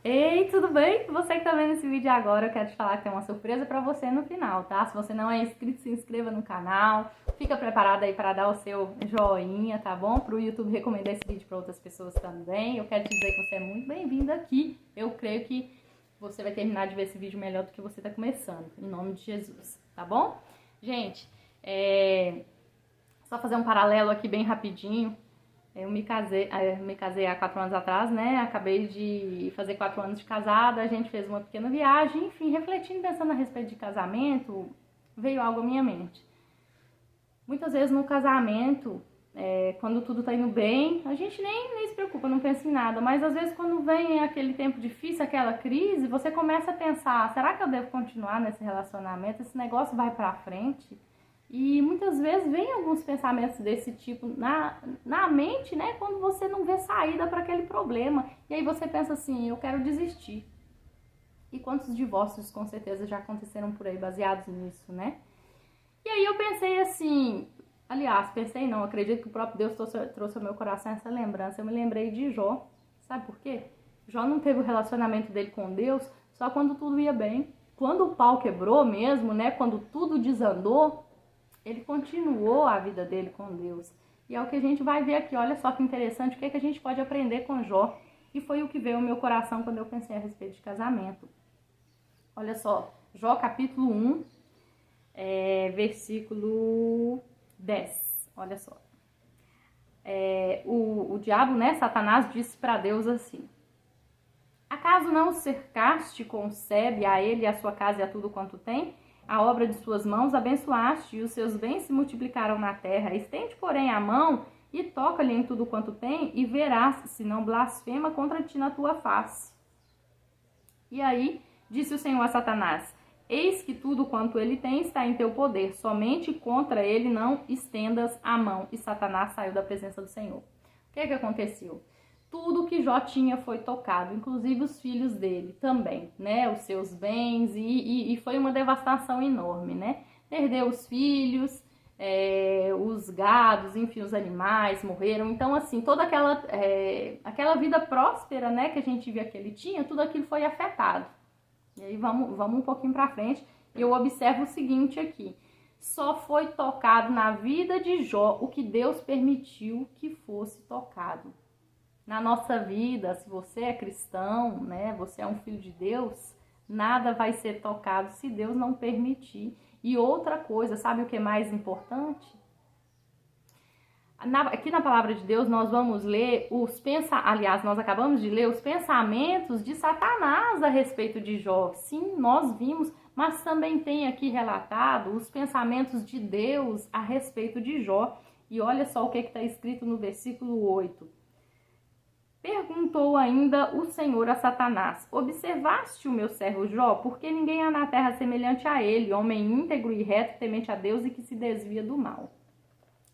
Ei, tudo bem? Você que tá vendo esse vídeo agora, eu quero te falar que tem uma surpresa pra você no final, tá? Se você não é inscrito, se inscreva no canal. Fica preparado aí para dar o seu joinha, tá bom? Pro YouTube recomendar esse vídeo para outras pessoas também. Eu quero te dizer que você é muito bem-vindo aqui. Eu creio que você vai terminar de ver esse vídeo melhor do que você tá começando, em nome de Jesus, tá bom? Gente, só fazer um paralelo aqui bem rapidinho. Eu me casei há 4 anos atrás, né? Acabei de fazer 4 anos de casada, a gente fez uma pequena viagem, enfim, refletindo, pensando a respeito de casamento, veio algo à minha mente. Muitas vezes no casamento, quando tudo tá indo bem, a gente nem se preocupa, não pensa em nada, mas às vezes quando vem aquele tempo difícil, aquela crise, você começa a pensar, será que eu devo continuar nesse relacionamento? Esse negócio vai pra frente? E muitas vezes vem alguns pensamentos desse tipo na mente, né? Quando você não vê saída para aquele problema. E aí você pensa assim, eu quero desistir. E quantos divórcios com certeza já aconteceram por aí baseados nisso, né? E aí eu pensei assim, aliás, pensei não, acredito que o próprio Deus trouxe ao meu coração essa lembrança. Eu me lembrei de Jó. Sabe por quê? Jó não teve o relacionamento dele com Deus só quando tudo ia bem. Quando o pau quebrou mesmo, né? Quando tudo desandou, ele continuou a vida dele com Deus. E é o que a gente vai ver aqui. Olha só que interessante, o que é que a gente pode aprender com Jó. E foi o que veio ao meu coração quando eu pensei a respeito de casamento. Olha só, Jó capítulo 1, versículo 10. Olha só. O diabo, né, Satanás, disse para Deus assim: acaso não o cercaste com sebe a ele, a sua casa e a tudo quanto tem? A obra de suas mãos abençoaste, e os seus bens se multiplicaram na terra. Estende, porém, a mão e toca-lhe em tudo quanto tem, e verás se não blasfema contra ti na tua face. E aí, disse o Senhor a Satanás: eis que tudo quanto ele tem está em teu poder, somente contra ele não estendas a mão. E Satanás saiu da presença do Senhor. O que aconteceu? Tudo que Jó tinha foi tocado, inclusive os filhos dele também, né? Os seus bens, e foi uma devastação enorme, né? Perdeu os filhos, os gados, enfim, os animais morreram. Então, assim, toda aquela vida próspera, né, que a gente via que ele tinha, tudo aquilo foi afetado. E aí vamos um pouquinho para frente, e eu observo o seguinte aqui: só foi tocado na vida de Jó o que Deus permitiu que fosse tocado. Na nossa vida, se você é cristão, né, você é um filho de Deus, nada vai ser tocado se Deus não permitir. E outra coisa, sabe o que é mais importante? Aqui na palavra de Deus nós vamos ler nós acabamos de ler os pensamentos de Satanás a respeito de Jó. Sim, nós vimos, mas também tem aqui relatado os pensamentos de Deus a respeito de Jó. E olha só o que está escrito no versículo 8. Perguntou ainda o Senhor a Satanás: observaste o meu servo Jó? Porque ninguém há na terra semelhante a ele, homem íntegro e reto, temente a Deus e que se desvia do mal.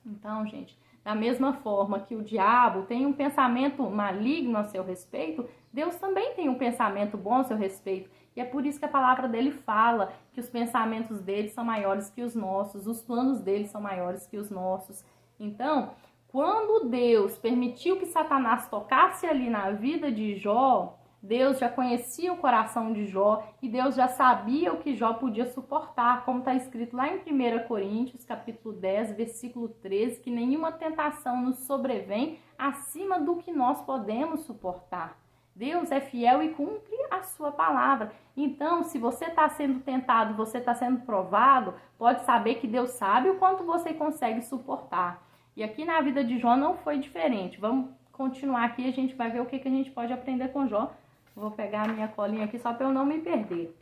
Então, gente, da mesma forma que o diabo tem um pensamento maligno a seu respeito, Deus também tem um pensamento bom a seu respeito. E é por isso que a palavra dele fala que os pensamentos dele são maiores que os nossos, os planos dele são maiores que os nossos. Então, quando Deus permitiu que Satanás tocasse ali na vida de Jó, Deus já conhecia o coração de Jó e Deus já sabia o que Jó podia suportar, como está escrito lá em 1 Coríntios, capítulo 10, versículo 13, que nenhuma tentação nos sobrevém acima do que nós podemos suportar. Deus é fiel e cumpre a sua palavra. Então, se você está sendo tentado, você está sendo provado, pode saber que Deus sabe o quanto você consegue suportar. E aqui na vida de Jó não foi diferente. Vamos continuar aqui, a gente vai ver o que a gente pode aprender com Jó. Vou pegar a minha colinha aqui só para eu não me perder.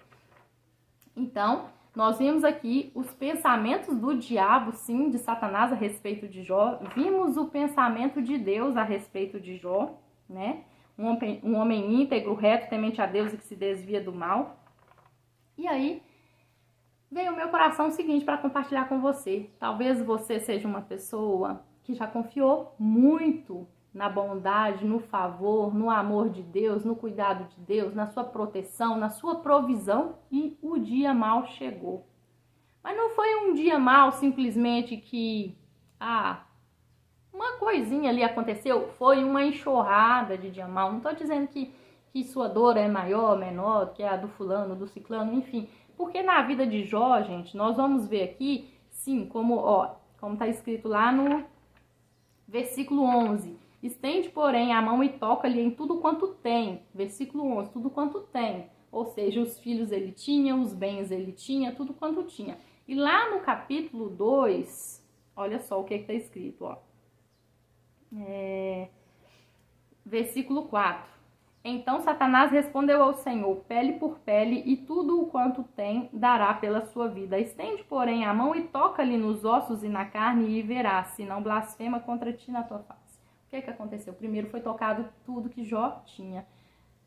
Então, nós vimos aqui os pensamentos do diabo, sim, de Satanás a respeito de Jó. Vimos o pensamento de Deus a respeito de Jó, né? Um homem íntegro, reto, temente a Deus e que se desvia do mal. E aí, veio ao meu coração o seguinte para compartilhar com você. Talvez você seja uma pessoa que já confiou muito na bondade, no favor, no amor de Deus, no cuidado de Deus, na sua proteção, na sua provisão, e o dia mal chegou. Mas não foi um dia mal simplesmente que, uma coisinha ali aconteceu, foi uma enxurrada de dia mal. Não estou dizendo que que sua dor é maior, menor, que a do fulano, do ciclano, enfim. Porque na vida de Jó, gente, nós vamos ver aqui, sim, como está escrito lá no versículo 11. Estende, porém, a mão e toca-lhe em tudo quanto tem. Versículo 11, tudo quanto tem. Ou seja, os filhos ele tinha, os bens ele tinha, tudo quanto tinha. E lá no capítulo 2, olha só o que está escrito, versículo 4. Então Satanás respondeu ao Senhor, pele por pele, e tudo o quanto tem dará pela sua vida. Estende, porém, a mão e toca-lhe nos ossos e na carne, e verás, se não blasfema contra ti na tua face. O que aconteceu? Primeiro foi tocado tudo que Jó tinha.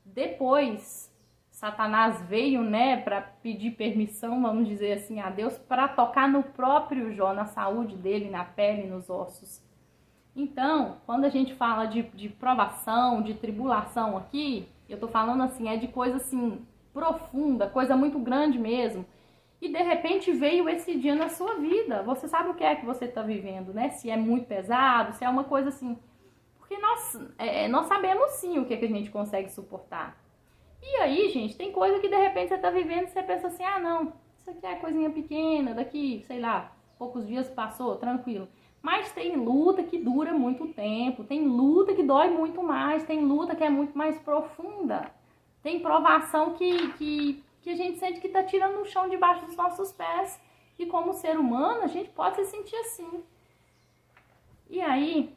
Depois, Satanás veio, para pedir permissão, vamos dizer assim, a Deus, para tocar no próprio Jó, na saúde dele, na pele, nos ossos. Então, quando a gente fala de provação, de tribulação aqui, eu tô falando assim, é de coisa assim, profunda, coisa muito grande mesmo. E de repente veio esse dia na sua vida. Você sabe o que é que você tá vivendo, né? Se é muito pesado, se é uma coisa assim. Porque nós sabemos sim o que a gente consegue suportar. E aí, gente, tem coisa que de repente você tá vivendo e você pensa assim, não, isso aqui é coisinha pequena, daqui, sei lá, poucos dias passou, tranquilo. Mas tem luta que dura muito tempo, tem luta que dói muito mais, tem luta que é muito mais profunda. Tem provação que a gente sente que tá tirando o chão debaixo dos nossos pés. E como ser humano, a gente pode se sentir assim. E aí,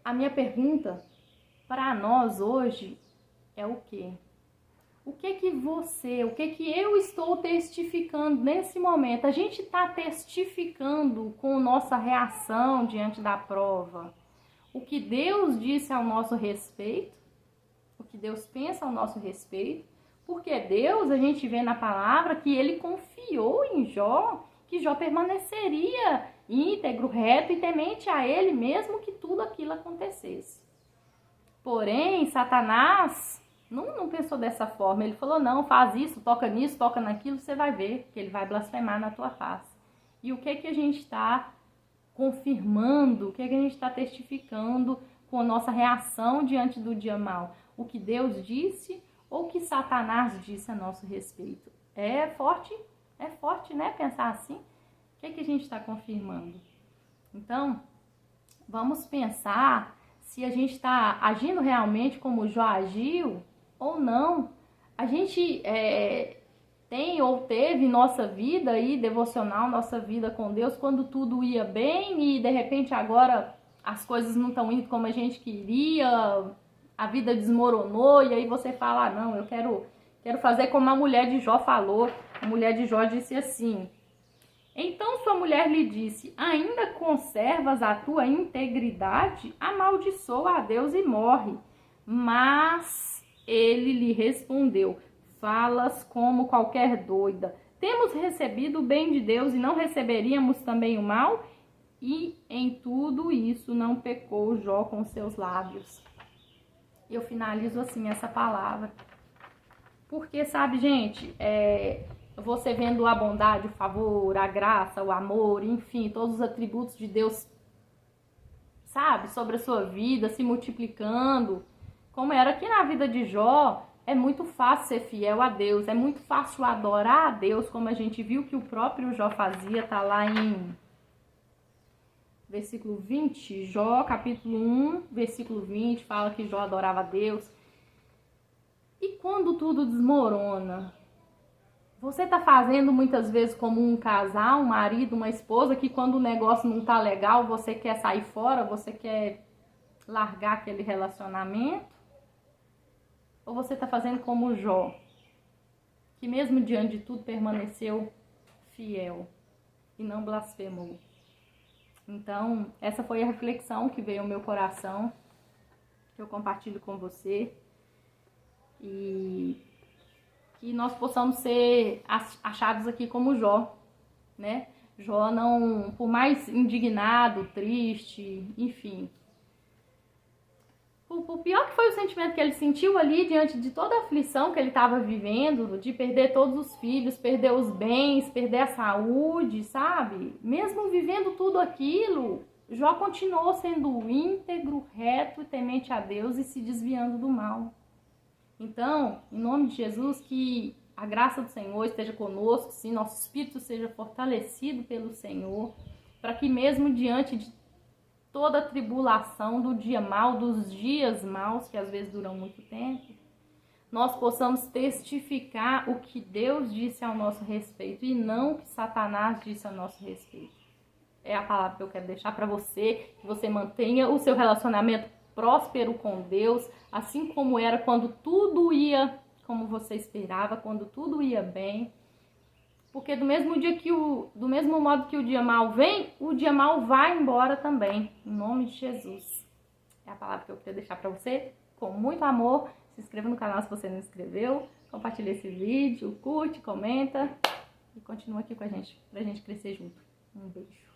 a minha pergunta para nós hoje é o quê? O que eu estou testificando nesse momento? A gente está testificando com nossa reação diante da prova. O que Deus disse ao nosso respeito, o que Deus pensa ao nosso respeito, porque Deus, a gente vê na palavra que ele confiou em Jó, que Jó permaneceria íntegro, reto e temente a ele, mesmo que tudo aquilo acontecesse. Porém, Satanás não pensou dessa forma. Ele falou, não, faz isso, toca nisso, toca naquilo, você vai ver que ele vai blasfemar na tua face. E o que a gente está confirmando, o que a gente está testificando com a nossa reação diante do dia mau? O que Deus disse ou o que Satanás disse a nosso respeito? É forte, né, pensar assim? O que a gente está confirmando? Então, vamos pensar se a gente está agindo realmente como Jó agiu, ou não. A gente tem ou teve nossa vida aí devocional, nossa vida com Deus, quando tudo ia bem e de repente agora as coisas não estão indo como a gente queria, a vida desmoronou e aí você fala, não, eu quero fazer como a mulher de Jó falou. A mulher de Jó disse assim, então sua mulher lhe disse, ainda conservas a tua integridade? Amaldiçoa a Deus e morre. Mas ele lhe respondeu, falas como qualquer doida. Temos recebido o bem de Deus e não receberíamos também o mal? E em tudo isso não pecou Jó com seus lábios. Eu finalizo assim essa palavra. Porque, sabe, gente, você vendo a bondade, o favor, a graça, o amor, enfim, todos os atributos de Deus, sabe, sobre a sua vida, se multiplicando, como era aqui na vida de Jó, é muito fácil ser fiel a Deus, é muito fácil adorar a Deus, como a gente viu que o próprio Jó fazia, tá lá em versículo 20, Jó, capítulo 1, versículo 20, fala que Jó adorava a Deus. E quando tudo desmorona, você tá fazendo muitas vezes como um casal, um marido, uma esposa, que quando o negócio não tá legal, você quer sair fora, você quer largar aquele relacionamento? Ou você tá fazendo como Jó, que mesmo diante de tudo permaneceu fiel e não blasfemou? Então, essa foi a reflexão que veio ao meu coração, que eu compartilho com você. E que nós possamos ser achados aqui como Jó, né? Jó não, por mais indignado, triste, enfim. O pior que foi o sentimento que ele sentiu ali diante de toda a aflição que ele estava vivendo, de perder todos os filhos, perder os bens, perder a saúde, sabe? Mesmo vivendo tudo aquilo, Jó continuou sendo íntegro, reto e temente a Deus e se desviando do mal. Então, em nome de Jesus, que a graça do Senhor esteja conosco, sim, nosso espírito seja fortalecido pelo Senhor, para que mesmo diante de toda a tribulação do dia mau, dos dias maus, que às vezes duram muito tempo, nós possamos testificar o que Deus disse ao nosso respeito e não o que Satanás disse ao nosso respeito. É a palavra que eu quero deixar para você, que você mantenha o seu relacionamento próspero com Deus, assim como era quando tudo ia como você esperava, quando tudo ia bem. Porque do mesmo modo que o dia mau vem, o dia mau vai embora também, em nome de Jesus. É a palavra que eu queria deixar para você, com muito amor. Se inscreva no canal se você não inscreveu, compartilhe esse vídeo, curte, comenta e continua aqui com a gente, pra gente crescer junto. Um beijo.